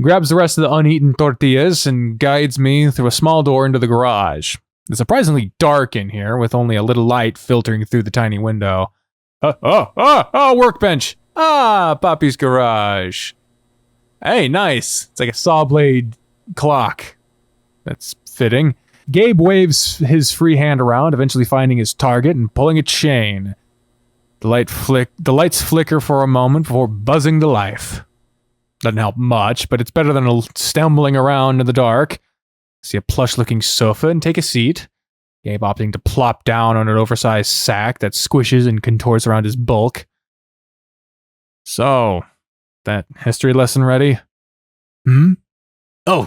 grabs the rest of the uneaten tortillas and guides me through a small door into the garage. It's surprisingly dark in here, with only a little light filtering through the tiny window. Workbench! Poppy's garage. Hey, nice. It's like a saw blade clock. That's fitting. Gabe waves his free hand around, eventually finding his target and pulling a chain. The lights flicker for a moment before buzzing to life. Doesn't help much, but it's better than stumbling around in the dark. See a plush-looking sofa and take a seat. Gabe opting to plop down on an oversized sack that squishes and contorts around his bulk. So, that history lesson ready? Oh,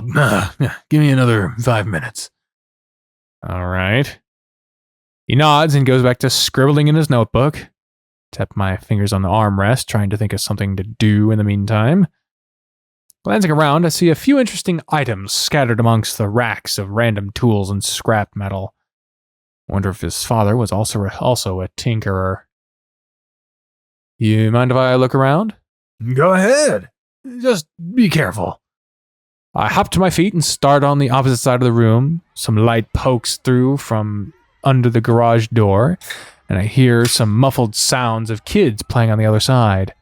give me another 5 minutes. All right. He nods and goes back to scribbling in his notebook. Tap my fingers on the armrest, trying to think of something to do in the meantime. Glancing around, I see a few interesting items scattered amongst the racks of random tools and scrap metal. I wonder if his father was also a tinkerer. You mind if I look around? Go ahead. Just be careful. I hop to my feet and start on the opposite side of the room. Some light pokes through from under the garage door, and I hear some muffled sounds of kids playing on the other side.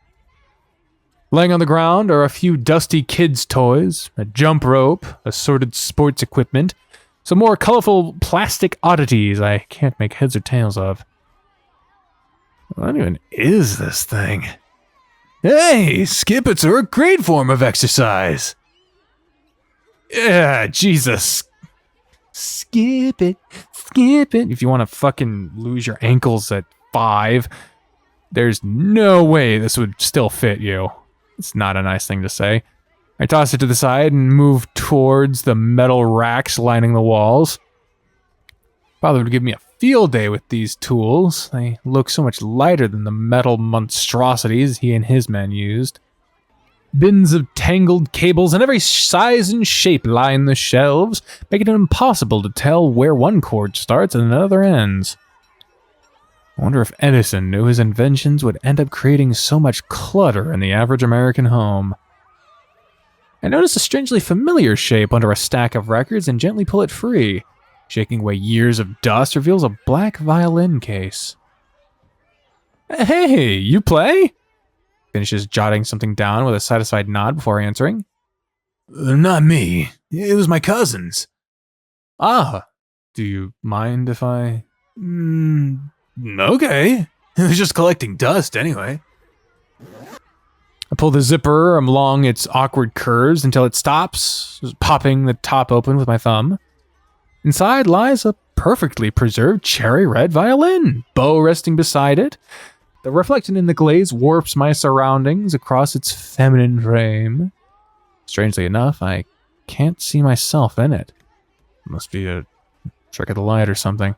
Laying on the ground are a few dusty kids' toys, a jump rope, assorted sports equipment, some more colorful plastic oddities I can't make heads or tails of. What even is this thing? Hey, skip-its are a great form of exercise. Yeah, Jesus. Skip it, skip it. If you want to fucking lose your ankles at 5, there's no way this would still fit you. It's not a nice thing to say. I toss it to the side and move towards the metal racks lining the walls. Father would give me a field day with these tools. They look so much lighter than the metal monstrosities he and his men used. Bins of tangled cables in every size and shape line the shelves, making it impossible to tell where one cord starts and another ends. I wonder if Edison knew his inventions would end up creating so much clutter in the average American home. I notice a strangely familiar shape under a stack of records and gently pull it free. Shaking away years of dust reveals a black violin case. Hey, you play? Finishes jotting something down with a satisfied nod before answering. Not me. It was my cousin's. Ah, do you mind if I... Okay. It was just collecting dust anyway. I pull the zipper along its awkward curves until it stops, popping the top open with my thumb. Inside lies a perfectly preserved cherry red violin, bow resting beside it. The reflection in the glaze warps my surroundings across its feminine frame. Strangely enough, I can't see myself in it. Must be a trick of the light or something.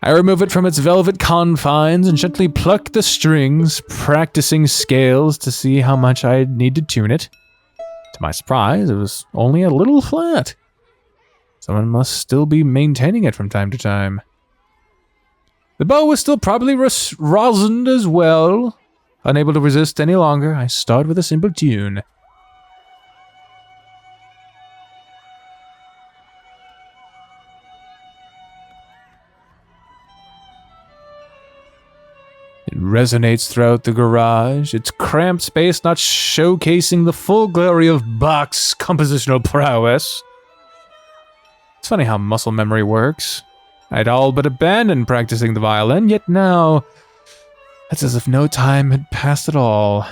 I remove it from its velvet confines and gently pluck the strings, practicing scales to see how much I'd need to tune it. To my surprise, it was only a little flat. Someone must still be maintaining it from time to time. The bow was still probably rosined as well. Unable to resist any longer, I start with a simple tune. It resonates throughout the garage, its cramped space not showcasing the full glory of Bach's compositional prowess. It's funny how muscle memory works. I'd all but abandoned practicing the violin, yet now it's as if no time had passed at all.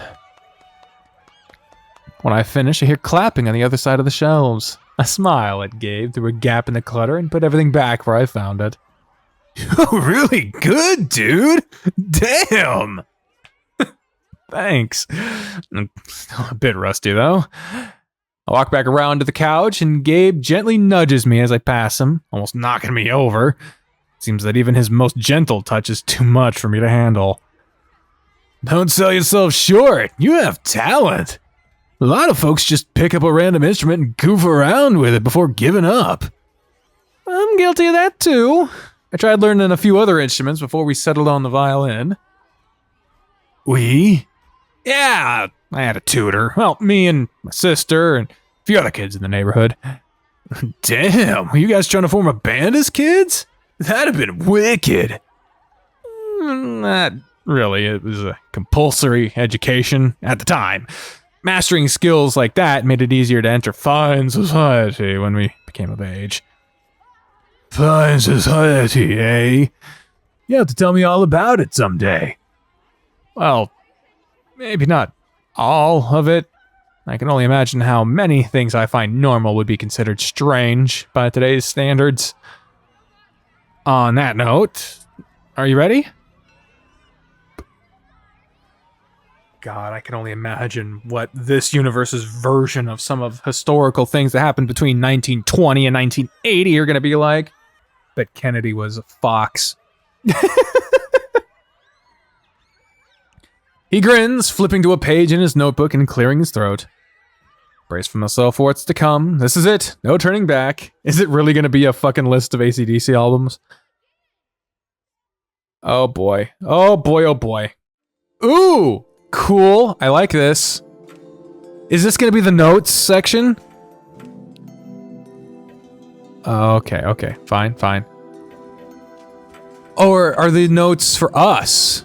When I finish, I hear clapping on the other side of the shelves. I smile at Gabe through a gap in the clutter and put everything back where I found it. Oh, really good, dude. Damn. Thanks. Still a bit rusty, though. I walk back around to the couch, and Gabe gently nudges me as I pass him, almost knocking me over. Seems that even his most gentle touch is too much for me to handle. Don't sell yourself short. You have talent. A lot of folks just pick up a random instrument and goof around with it before giving up. I'm guilty of that, too. I tried learning a few other instruments before we settled on the violin. We? Yeah, I had a tutor. Well, me and my sister and a few other kids in the neighborhood. Damn, were you guys trying to form a band as kids? That'd have been wicked. Not really. It was a compulsory education at the time. Mastering skills like that made it easier to enter fine society when we became of age. Fine society, eh? You have to tell me all about it someday. Well, maybe not all of it. I can only imagine how many things I find normal would be considered strange by today's standards. On that note, are you ready? God, I can only imagine what this universe's version of some of historical things that happened between 1920 and 1980 are going to be like. But Kennedy was a fox. He grins, flipping to a page in his notebook and clearing his throat. Brace myself for what's to come. This is it. No turning back. Is it really going to be a fucking list of AC/DC albums? Oh boy. Oh boy, oh boy. Ooh! Cool. I like this. Is this going to be the notes section? Okay. Fine. Or are the notes for us?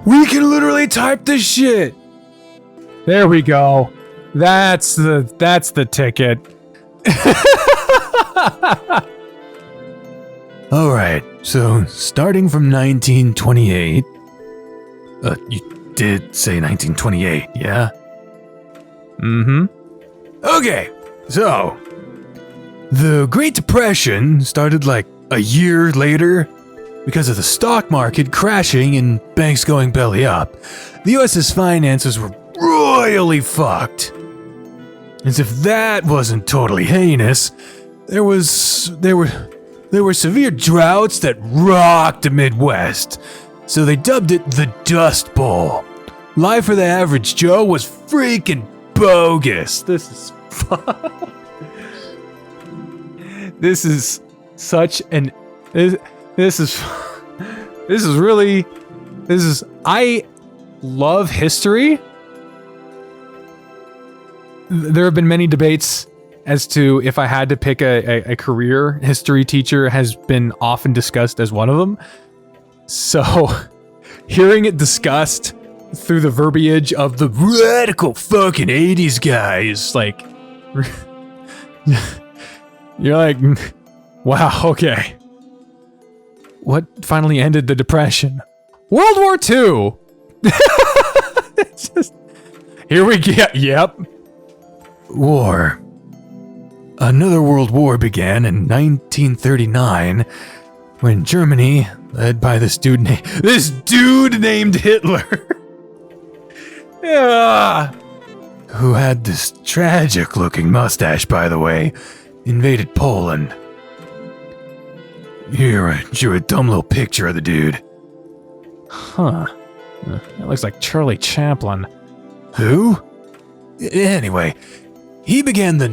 We can literally type this shit. There we go. That's the ticket. All right. So, starting from 1928. You did say 1928, yeah? Mm-hmm. Okay. So, the Great Depression started like a year later. Because of the stock market crashing and banks going belly up, the US's finances were royally fucked. As if that wasn't totally heinous, there were severe droughts that rocked the Midwest, so they dubbed it the Dust Bowl. Life for the average Joe was freaking bogus. This is such an... I love history. There have been many debates as to if I had to pick a career. History teacher has been often discussed as one of them. So, hearing it discussed through the verbiage of the radical fucking 80s guy is like... You're like, wow, okay. What finally ended the Depression? World War II! It's just... Here we get... Yep. War. Another world war began in 1939 when Germany, led by this dude named Hitler, Yeah. who had this tragic-looking mustache, by the way, invaded Poland. Here, I drew a dumb little picture of the dude. Huh. That looks like Charlie Chaplin. Who? Anyway, he began the...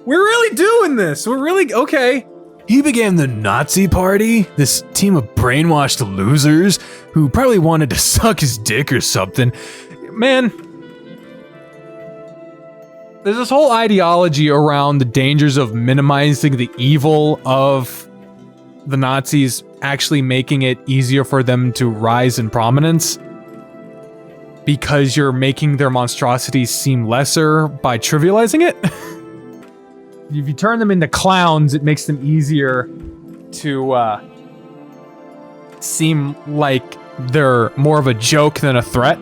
We're really doing this. We're really... Okay. He began the Nazi Party, this team of brainwashed losers who probably wanted to suck his dick or something. Man, there's this whole ideology around the dangers of minimizing the evil of the Nazis, actually making it easier for them to rise in prominence because you're making their monstrosities seem lesser by trivializing it. If you turn them into clowns, it makes them easier to seem like they're more of a joke than a threat.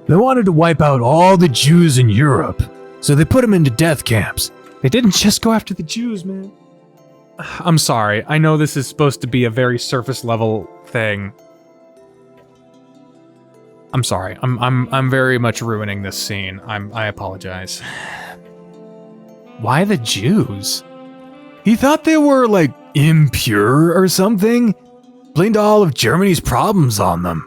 They wanted to wipe out all the Jews in Europe, so they put them into death camps. They didn't just go after the Jews, man. I'm sorry. I know this is supposed to be a very surface level thing. I'm sorry. I'm very much ruining this scene. I apologize. Why the Jews? He thought they were, like, impure or something. Blamed all of Germany's problems on them.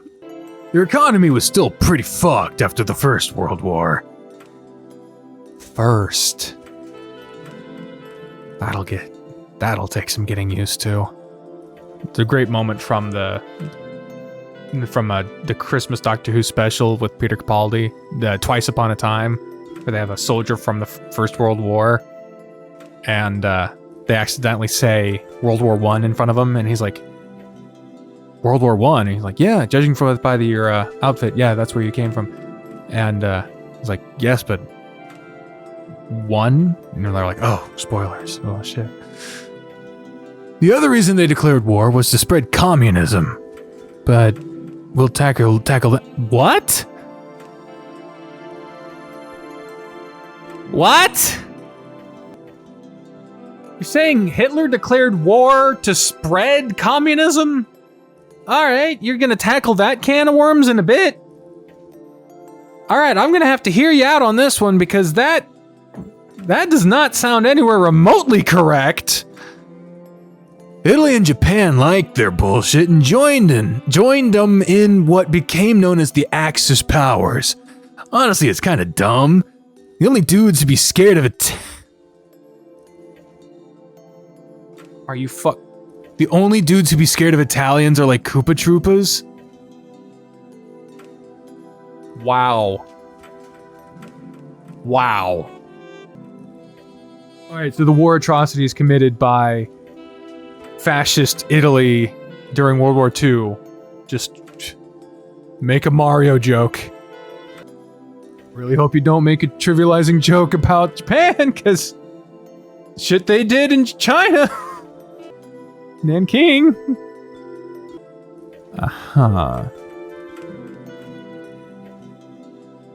Their economy was still pretty fucked after the First World War. First. That'll take some getting used to. It's a great moment from the Christmas Doctor Who special with Peter Capaldi, the Twice Upon a Time, where they have a soldier from the First World War, and they accidentally say World War I in front of him, and he's like, World War I? And he's like, yeah, judging by your outfit, yeah, that's where you came from. And he's like, yes, but one? And they're like, oh, spoilers. Oh, shit. The other reason they declared war was to spread communism. But we'll tackle that. What? What? You're saying Hitler declared war to spread communism? All right, you're gonna tackle that can of worms in a bit. All right, I'm gonna have to hear you out on this one because that does not sound anywhere remotely correct. Italy and Japan liked their bullshit and joined them in what became known as the Axis powers. Honestly, it's kind of dumb. The only dudes to be scared of it. Are you fuck? The only dudes who be scared of Italians are like Koopa Troopas. Wow. Wow. All right, so the war atrocities committed by fascist Italy during World War II. Just make a Mario joke. Really hope you don't make a trivializing joke about Japan, because shit they did in China. Nanking. Uh-huh.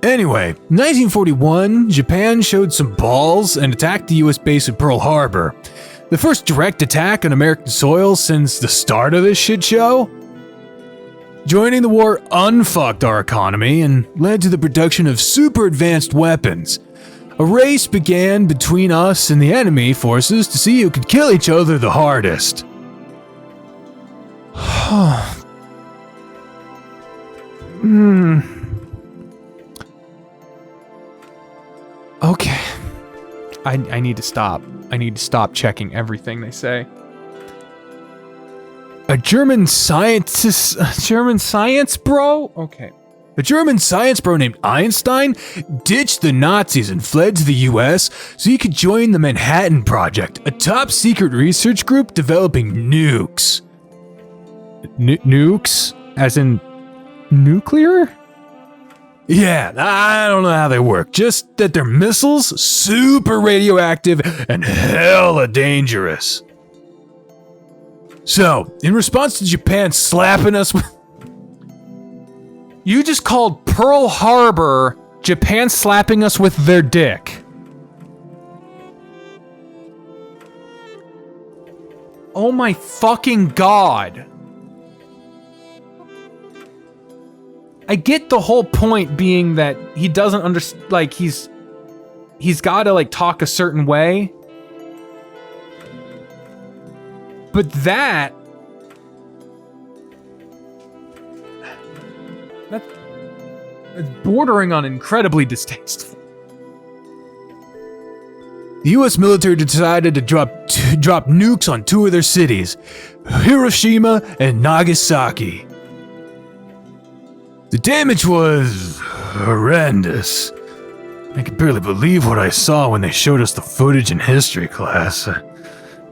Anyway, 1941, Japan showed some balls and attacked the US base at Pearl Harbor. The first direct attack on American soil since the start of this shit show. Joining the war unfucked our economy and led to the production of super advanced weapons. A race began between us and the enemy forces to see who could kill each other the hardest. Okay. I need to stop. I need to stop checking everything they say. A German science bro? Okay. A German science bro named Einstein ditched the Nazis and fled to the US so he could join the Manhattan Project, a top secret research group developing nukes. Nukes? As in nuclear? Yeah, I don't know how they work, just that they're missiles, super radioactive, and hella dangerous. So, in response to Japan slapping us with... You just called Pearl Harbor Japan slapping us with their dick. Oh my fucking god. I get the whole point being that he doesn't understand, like, he's got to, like, talk a certain way. But that's bordering on incredibly distasteful. The US military decided to drop nukes on two of their cities, Hiroshima and Nagasaki. The damage was horrendous. I could barely believe what I saw when they showed us the footage in history class.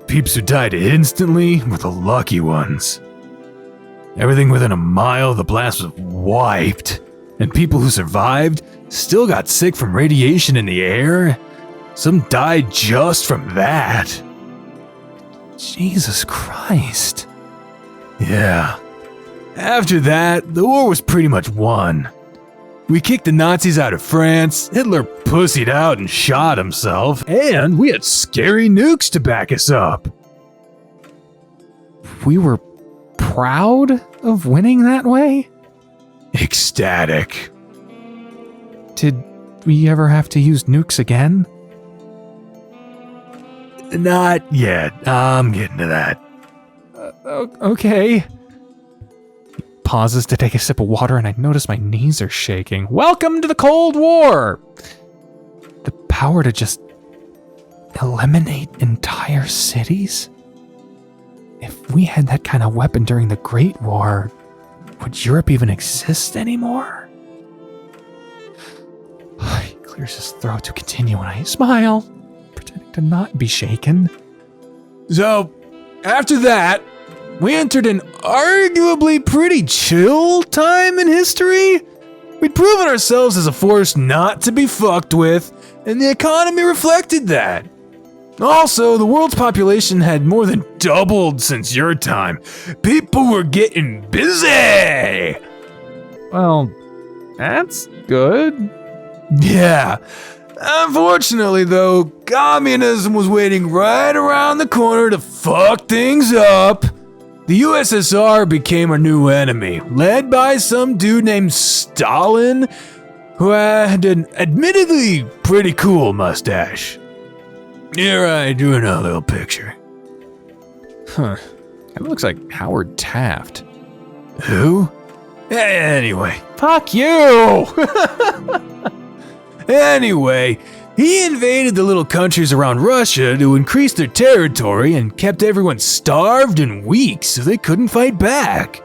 Peeps who died instantly were the lucky ones. Everything within a mile of the blast was wiped, and people who survived still got sick from radiation in the air. Some died just from that. Jesus Christ. Yeah. After that, the war was pretty much won. We kicked the Nazis out of France, Hitler pussied out and shot himself, and we had scary nukes to back us up. We were proud of winning that way? Ecstatic. Did we ever have to use nukes again? Not yet. I'm getting to that. Okay. Pauses to take a sip of water, and I notice my knees are shaking. Welcome to the Cold War! The power to just eliminate entire cities? If we had that kind of weapon during the Great War, would Europe even exist anymore? He clears his throat to continue when I smile, pretending to not be shaken. So, after that, we entered an arguably pretty chill time in history. We'd proven ourselves as a force not to be fucked with, and the economy reflected that. Also, the world's population had more than doubled since your time. People were getting busy! Well, that's good. Yeah. Unfortunately, though, communism was waiting right around the corner to fuck things up. The USSR became our new enemy, led by some dude named Stalin, who had an admittedly pretty cool mustache. Here I drew another little picture. Huh. It looks like Howard Taft. Who? Anyway. Fuck you! Anyway, he invaded the little countries around Russia to increase their territory and kept everyone starved and weak so they couldn't fight back.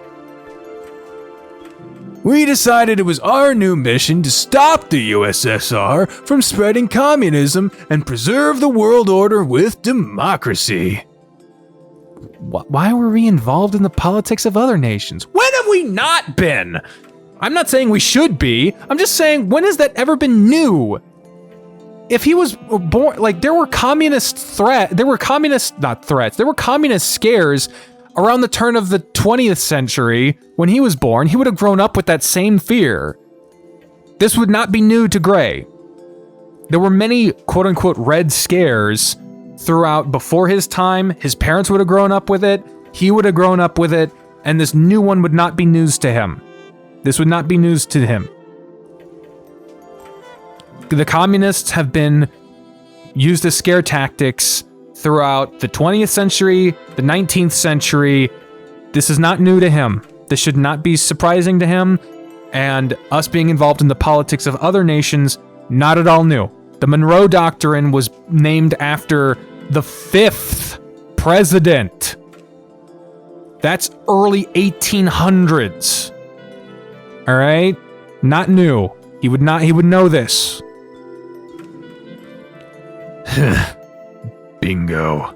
We decided it was our new mission to stop the USSR from spreading communism and preserve the world order with democracy. Why were we involved in the politics of other nations? When have we not been? I'm not saying we should be. I'm just saying, when has that ever been new? If he was born, like, there were communist scares around the turn of the 20th century. When he was born, he would have grown up with that same fear. This would not be new to Gray. There were many quote-unquote red scares throughout before his time. His parents would have grown up with it. He would have grown up with it. And this new one would not be news to him. This would not be news to him. The communists have been used as scare tactics throughout the 20th century, the 19th century. This is not new to him. This should not be surprising to him. And us being involved in the politics of other nations, not at all new. The Monroe Doctrine was named after the 5th president. That's early 1800s. All right? Not new. He would know this. Bingo.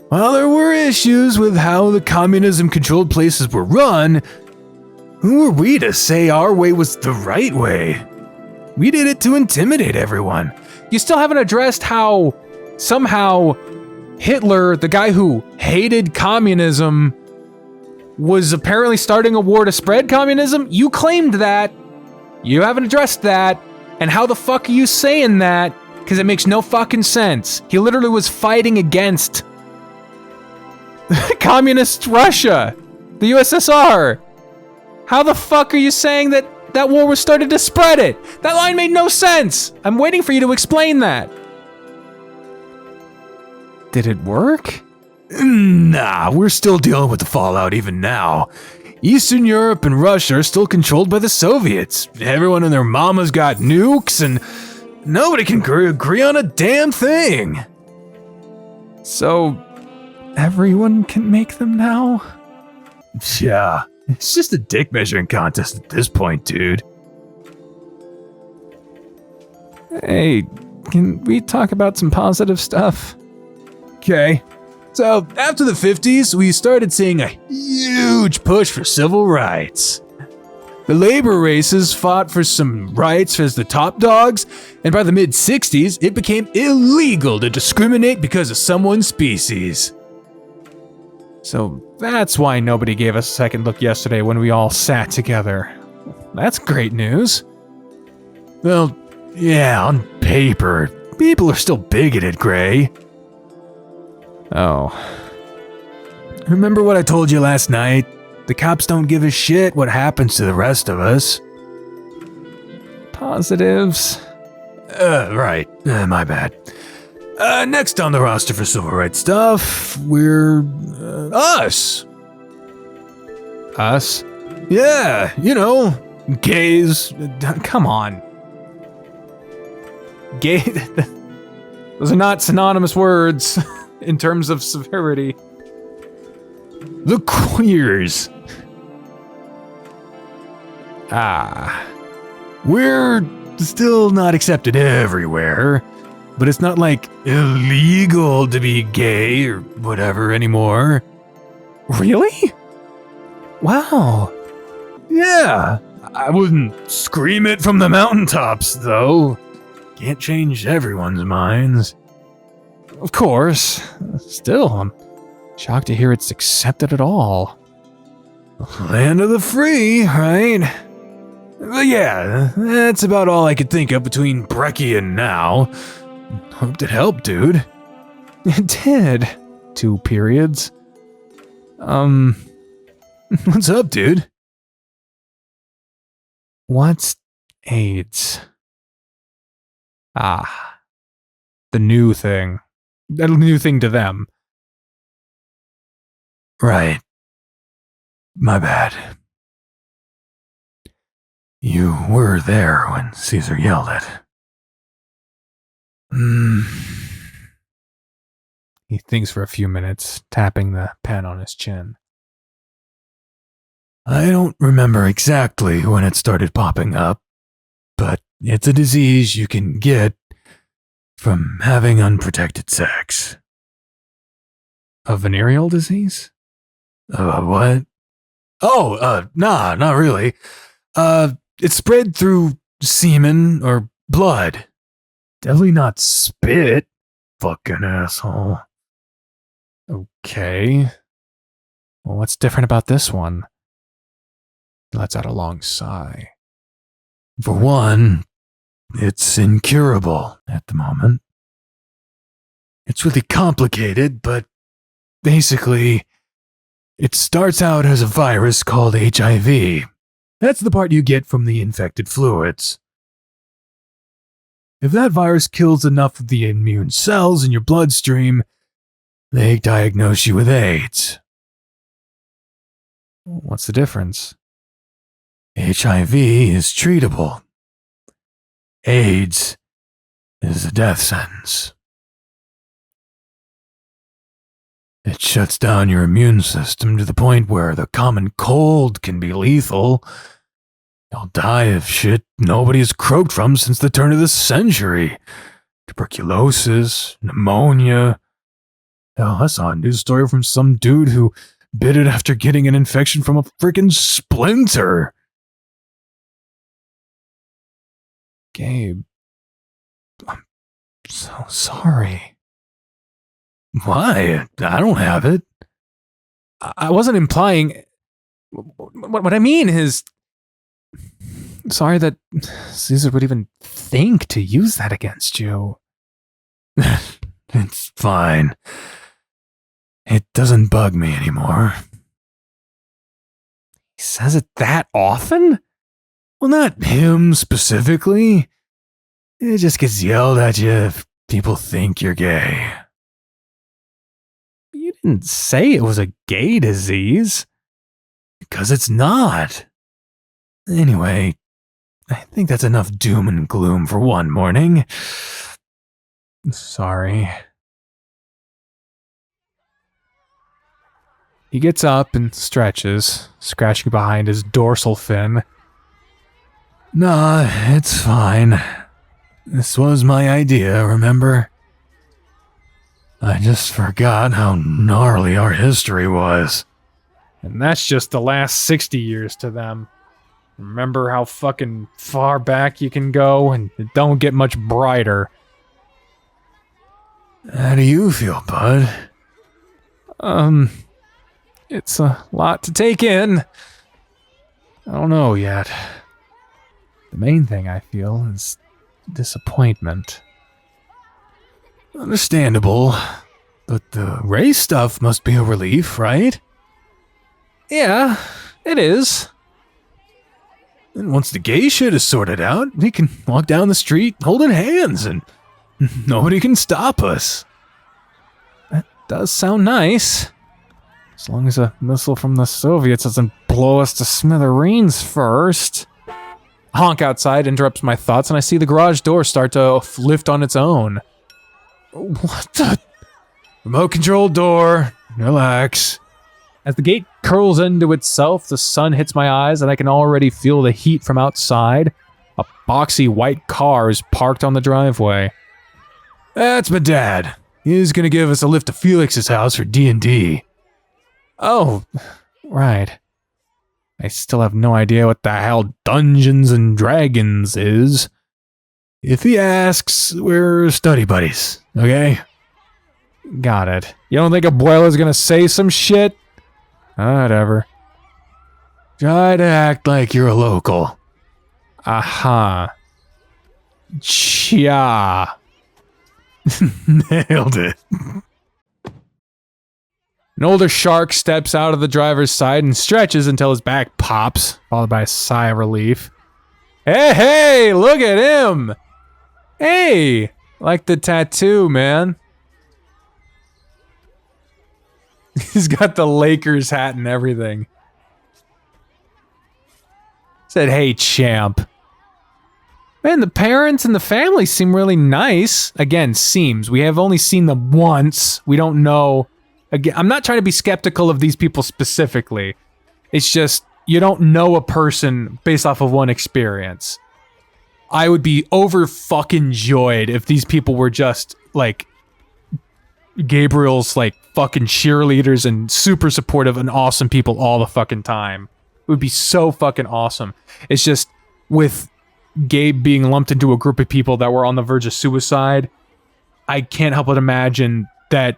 While there were issues with how the communism-controlled places were run, who were we to say our way was the right way? We did it to intimidate everyone. You still haven't addressed how somehow Hitler, the guy who hated communism, was apparently starting a war to spread communism. You claimed that. You haven't addressed that. And how the fuck are you saying that? Because it makes no fucking sense. He literally was fighting against communist Russia, the USSR. How the fuck are you saying that that war was started to spread it? That line made no sense. I'm waiting for you to explain that. Did it work? Nah, we're still dealing with the fallout even now. Eastern Europe and Russia are still controlled by the Soviets. Everyone and their mamas got nukes, and nobody can agree on a damn thing. So, everyone can make them now? Yeah, it's just a dick measuring contest at this point, dude. Hey, can we talk about some positive stuff? Okay. So, after the 50s, we started seeing a huge push for civil rights. The labor races fought for some rights as the top dogs, and by the mid-60s, it became illegal to discriminate because of someone's species. So that's why nobody gave us a second look yesterday when we all sat together. That's great news. Well, yeah, on paper, people are still bigoted, Gray. Oh. Remember what I told you last night? The cops don't give a shit what happens to the rest of us. Positives. Right. My bad. Next on the roster for civil rights stuff, we're us. Us? Yeah, you know, gays. Come on. Gay. Those are not synonymous words in terms of severity. The queers. Ah. We're still not accepted everywhere, but it's not like illegal to be gay or whatever anymore. Really? Wow. Yeah, I wouldn't scream it from the mountaintops, though. Can't change everyone's minds. Of course. Still, I'm shocked to hear it's accepted at all. Land of the free, right? But yeah, that's about all I could think of between Breckie and now. Hoped it helped, dude. It did. 2 periods. What's up, dude? What's AIDS? Ah. The new thing. A new thing to them. Right. My bad. You were there when Caesar yelled it. He thinks for a few minutes, tapping the pen on his chin. I don't remember exactly when it started popping up, but it's a disease you can get from having unprotected sex. A venereal disease? What? Oh, nah, not really. It's spread through semen or blood. Definitely not spit, fucking asshole. Okay. Well, what's different about this one? He lets out a long sigh. For one, it's incurable at the moment. It's really complicated, but basically, it starts out as a virus called HIV. That's the part you get from the infected fluids. If that virus kills enough of the immune cells in your bloodstream, they diagnose you with AIDS. What's the difference? HIV is treatable. AIDS is a death sentence. It shuts down your immune system to the point where the common cold can be lethal. You'll die of shit nobody has croaked from since the turn of the century. Tuberculosis, pneumonia. Hell, I saw a news story from some dude who bit it after getting an infection from a freaking splinter. Gabe, I'm so sorry. Why? I don't have it. I wasn't implying... What I mean is... Sorry that Caesar would even think to use that against you. It's fine. It doesn't bug me anymore. He says it that often? Well, not him specifically. It just gets yelled at you if people think you're gay. You didn't say it was a gay disease. Because it's not. Anyway, I think that's enough doom and gloom for one morning. Sorry. He gets up and stretches, scratching behind his dorsal fin. Nah, it's fine. This was my idea, remember? I just forgot how gnarly our history was. And that's just the last 60 years to them. Remember how fucking far back you can go, and it don't get much brighter. How do you feel, bud? It's a lot to take in. I don't know yet. The main thing I feel is disappointment. Understandable. But the race stuff must be a relief, right? Yeah, it is. And once the gay shit is sorted out, we can walk down the street holding hands and nobody can stop us. That does sound nice. As long as a missile from the Soviets doesn't blow us to smithereens first. A honk outside interrupts my thoughts, and I see the garage door start to lift on its own. What the? Remote control door. Relax. As the gate curls into itself, the sun hits my eyes and I can already feel the heat from outside. A boxy white car is parked on the driveway. That's my dad. He's gonna give us a lift to Felix's house for D&D. Oh, right. I still have no idea what the hell Dungeons and Dragons is. If he asks, we're study buddies, okay? Got it. You don't think Abuela's gonna say some shit? Whatever. Try to act like you're a local. Aha. Chia. Nailed it. An older shark steps out of the driver's side and stretches until his back pops, followed by a sigh of relief. Hey, look at him! Hey, like the tattoo, man. He's got the Lakers hat and everything. Said, hey, champ. Man, the parents and the family seem really nice. Again, seems. We have only seen them once. We don't know. Again, I'm not trying to be skeptical of these people specifically. It's just, you don't know a person based off of one experience. I would be over fucking joyed if these people were just, like, Gabriel's, like, fucking cheerleaders and super supportive and awesome people all the fucking time. It would be so fucking awesome. It's just, with Gabe being lumped into a group of people that were on the verge of suicide, I can't help but imagine that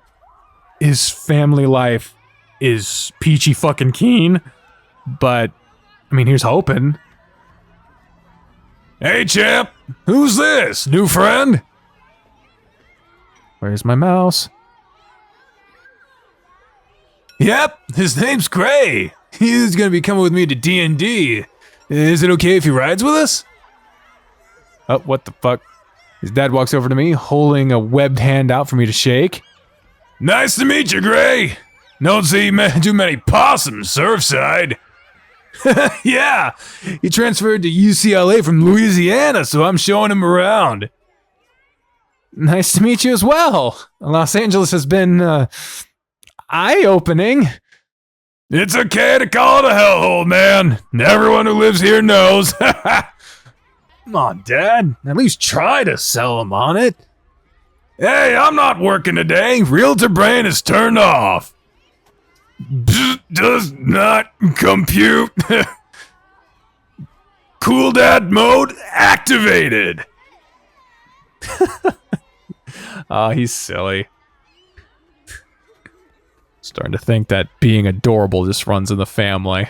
his family life is peachy fucking keen. But, I mean, here's hoping. Hey, champ! Who's this? New friend? Where's my mouse? Yep, his name's Gray. He's gonna be coming with me to D&D. Is it okay if he rides with us? Oh, what the fuck? His dad walks over to me, holding a webbed hand out for me to shake. Nice to meet you, Gray. Don't see too many possums Surfside. Yeah, he transferred to UCLA from Louisiana, so I'm showing him around. Nice to meet you as well. Los Angeles has been, eye-opening. It's okay to call it a hellhole, man. Everyone who lives here knows. Come on, Dad. At least try to sell him on it. Hey, I'm not working today. Realtor brain is turned off. Does not compute. Cool Dad mode activated. Oh, he's silly. Starting to think that being adorable just runs in the family.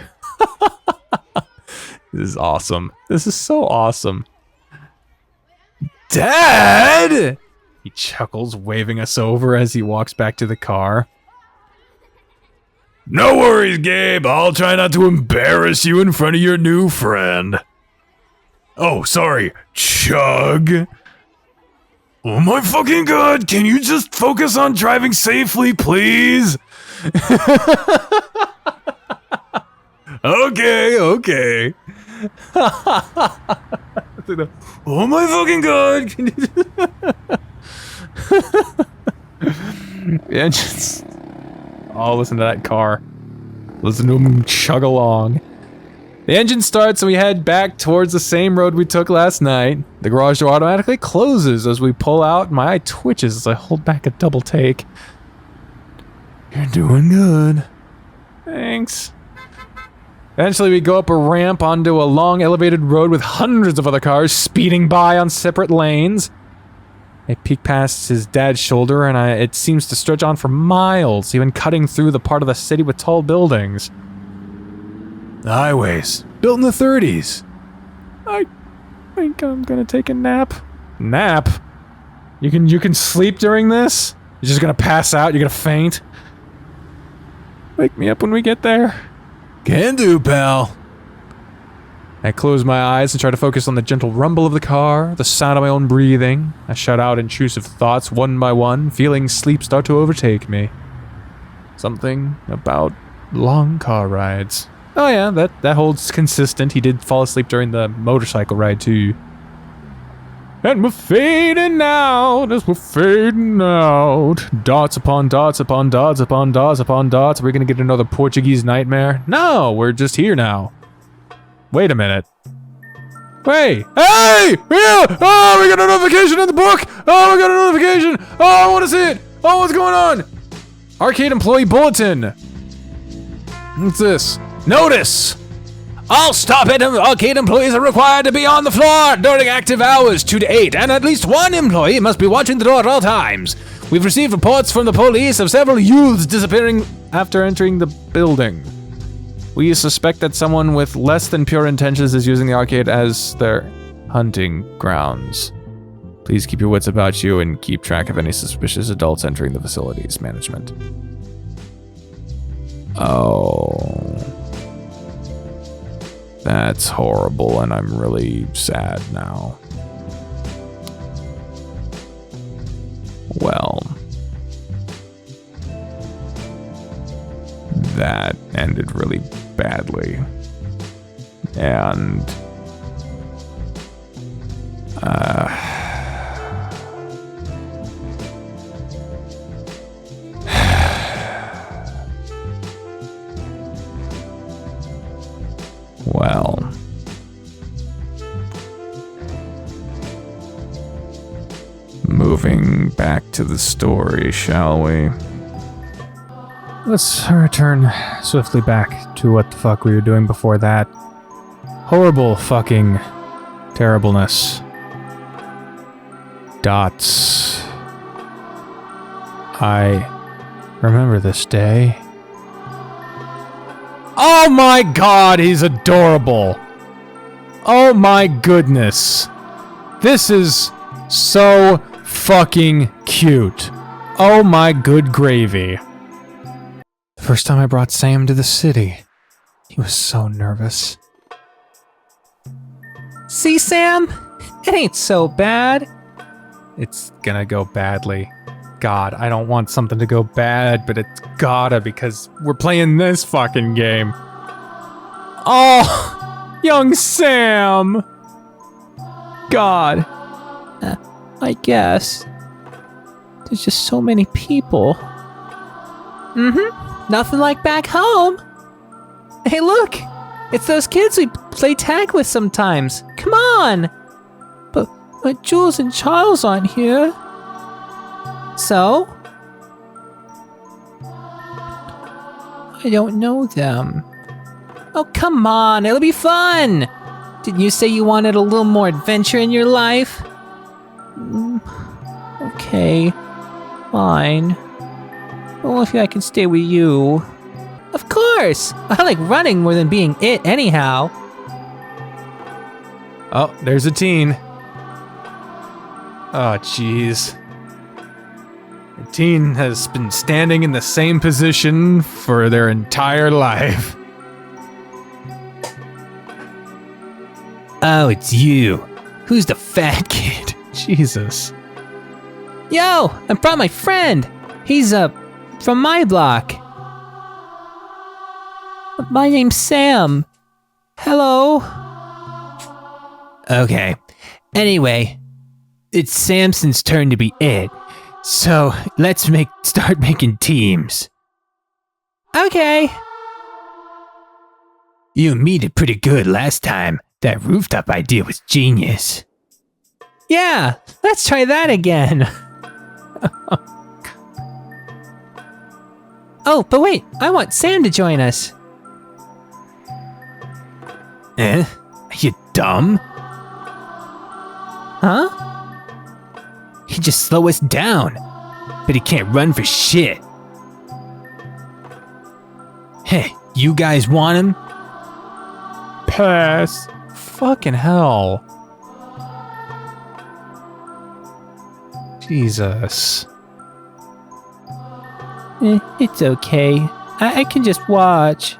This is awesome. This is so awesome. Dad! He chuckles, waving us over as he walks back to the car. No worries, Gabe. I'll try not to embarrass you in front of your new friend. Oh, sorry. Chug. Oh my fucking god, can you just focus on driving safely, please? Okay. Oh my fucking god, can you Yeah, just... Oh, listen to that car. Listen to him chug along. The engine starts and we head back towards the same road we took last night. The garage door automatically closes as we pull out. My eye twitches as I hold back a double take. You're doing good. Thanks. Eventually we go up a ramp onto a long elevated road with hundreds of other cars speeding by on separate lanes. I peek past his dad's shoulder and it seems to stretch on for miles, even cutting through the part of the city with tall buildings. Highways, built in the 30s. I think I'm gonna take a nap. Nap? You can sleep during this? You're just gonna pass out? You're gonna faint? Wake me up when we get there. Can do, pal. I close my eyes and try to focus on the gentle rumble of the car, the sound of my own breathing. I shut out intrusive thoughts one by one, feeling sleep start to overtake me. Something about long car rides. Oh yeah, that holds consistent. He did fall asleep during the motorcycle ride too. And we're fading out as we're fading out. Dots upon dots upon dots upon dots upon dots. Are we gonna get another Portuguese nightmare? No, we're just here now. Wait a minute. Wait. Hey! Yeah! Oh, we got a notification in the book! Oh, we got a notification! Oh, I wanna see it! Oh, what's going on? Arcade Employee Bulletin. What's this? Notice! All stop it! Arcade employees are required to be on the floor during active hours 2 to 8, and at least one employee must be watching the door at all times. We've received reports from the police of several youths disappearing after entering the building. We suspect that someone with less than pure intentions is using the arcade as their hunting grounds. Please keep your wits about you and keep track of any suspicious adults entering the facilities. Management. Oh. That's horrible, and I'm really sad now. Well, that ended really badly. And, well, moving back to the story, shall we? Let's return swiftly back to what the fuck we were doing before that. Horrible fucking terribleness. Dots. I remember this day. Oh my god, he's adorable. Oh my goodness. This is so fucking cute. Oh my good gravy. The first time I brought Sam to the city, he was so nervous. See, Sam? It ain't so bad. It's gonna go badly. God, I don't want something to go bad, but it's gotta because we're playing this fucking game. Oh, young Sam. God. I guess. There's just so many people. Mm-hmm. Nothing like back home. Hey, look. It's those kids we play tag with sometimes. Come on. But Jules and Charles aren't here. So? I don't know them. Oh, come on. It'll be fun. Didn't you say you wanted a little more adventure in your life? Okay. Fine. Well, if I can stay with you. Of course! I like running more than being it anyhow. Oh, there's a teen. Oh, jeez. The teen has been standing in the same position for their entire life. Oh, it's you. Who's the fat kid? Jesus. Yo, I brought my friend. He's, from my block. My name's Sam. Hello. Okay. Anyway, it's Samson's turn to be it. So, let's start making teams. Okay. You and me did pretty good last time. That rooftop idea was genius. Yeah, let's try that again. Oh, but wait, I want Sam to join us. Are you dumb? Huh? He'd just slow us down, but he can't run for shit. Hey, you guys want him? Pass. Fucking hell. Jesus. It's okay. I can just watch.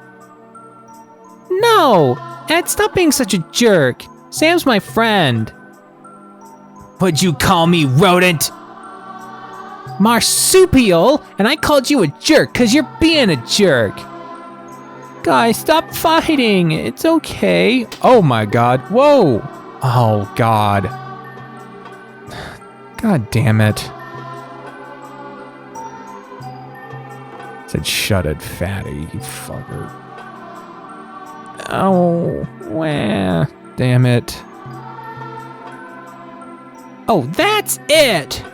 No! Ed, stop being such a jerk. Sam's my friend. What'd you call me, rodent? Marsupial? And I called you a jerk because you're being a jerk. Guys, stop fighting. It's okay. Oh my god. Whoa. Oh god. God damn it. Said shut it, fatty, you fucker. Oh, wah, damn it. Oh, that's it!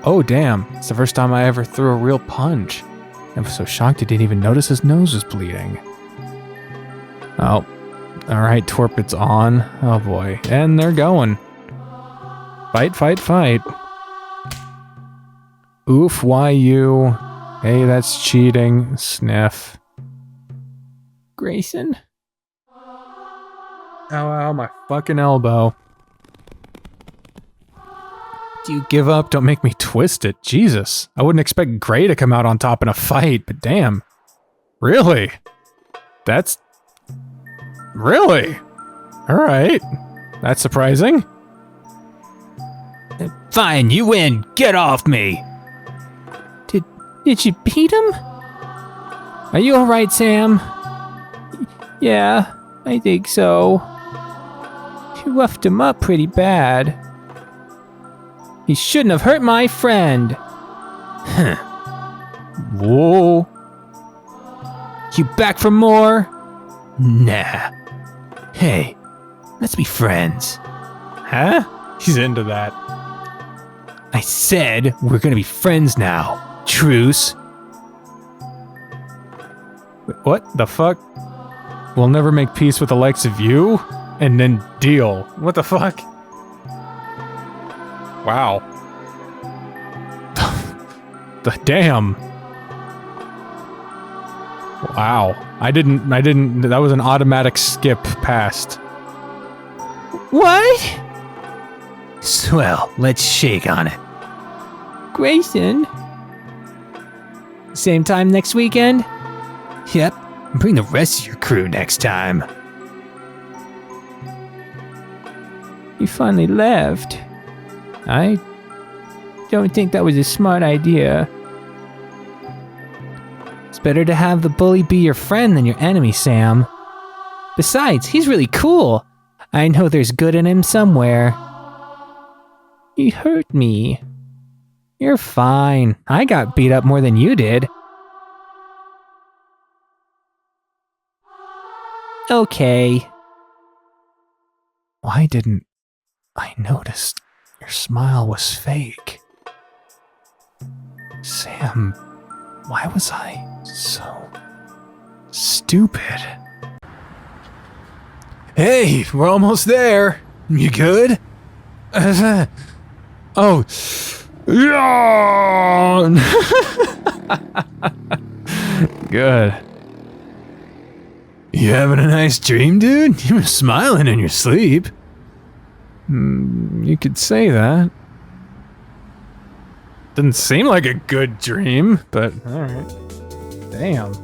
Oh, damn. It's the first time I ever threw a real punch. I was so shocked I didn't even notice his nose was bleeding. Oh, alright, Torpid's on. Oh boy, and they're going. Fight, fight, fight. Oof, why you? Hey, that's cheating. Sniff. Grayson? Ow, ow, my fucking elbow. Do you give up? Don't make me twist it. Jesus. I wouldn't expect Gray to come out on top in a fight, but damn. Really? That's... Really? Alright. That's surprising. Fine, you win. Get off me. Did you beat him? Are you alright, Sam? Yeah, I think so. You roughed him up pretty bad. He shouldn't have hurt my friend. Huh. Whoa. You back for more? Nah. Hey, let's be friends. Huh? He's into that. I said we're gonna be friends now. Truce. Wait, what the fuck? We'll never make peace with the likes of you? And then deal. What the fuck? Wow. The damn. Wow. I didn't, that was an automatic skip past. What? Swell, let's shake on it. Grayson? Same time next weekend? Yep, bring the rest of your crew next time. You finally left. I don't think that was a smart idea. It's better to have the bully be your friend than your enemy, Sam. Besides, he's really cool. I know there's good in him somewhere. He hurt me. You're fine. I got beat up more than you did. Okay. Why didn't I notice your smile was fake? Sam, why was I so stupid? Hey, we're almost there. You good? Oh. Yeah. Good. You having a nice dream, dude? You were smiling in your sleep. You could say that. Didn't seem like a good dream, but alright. Damn.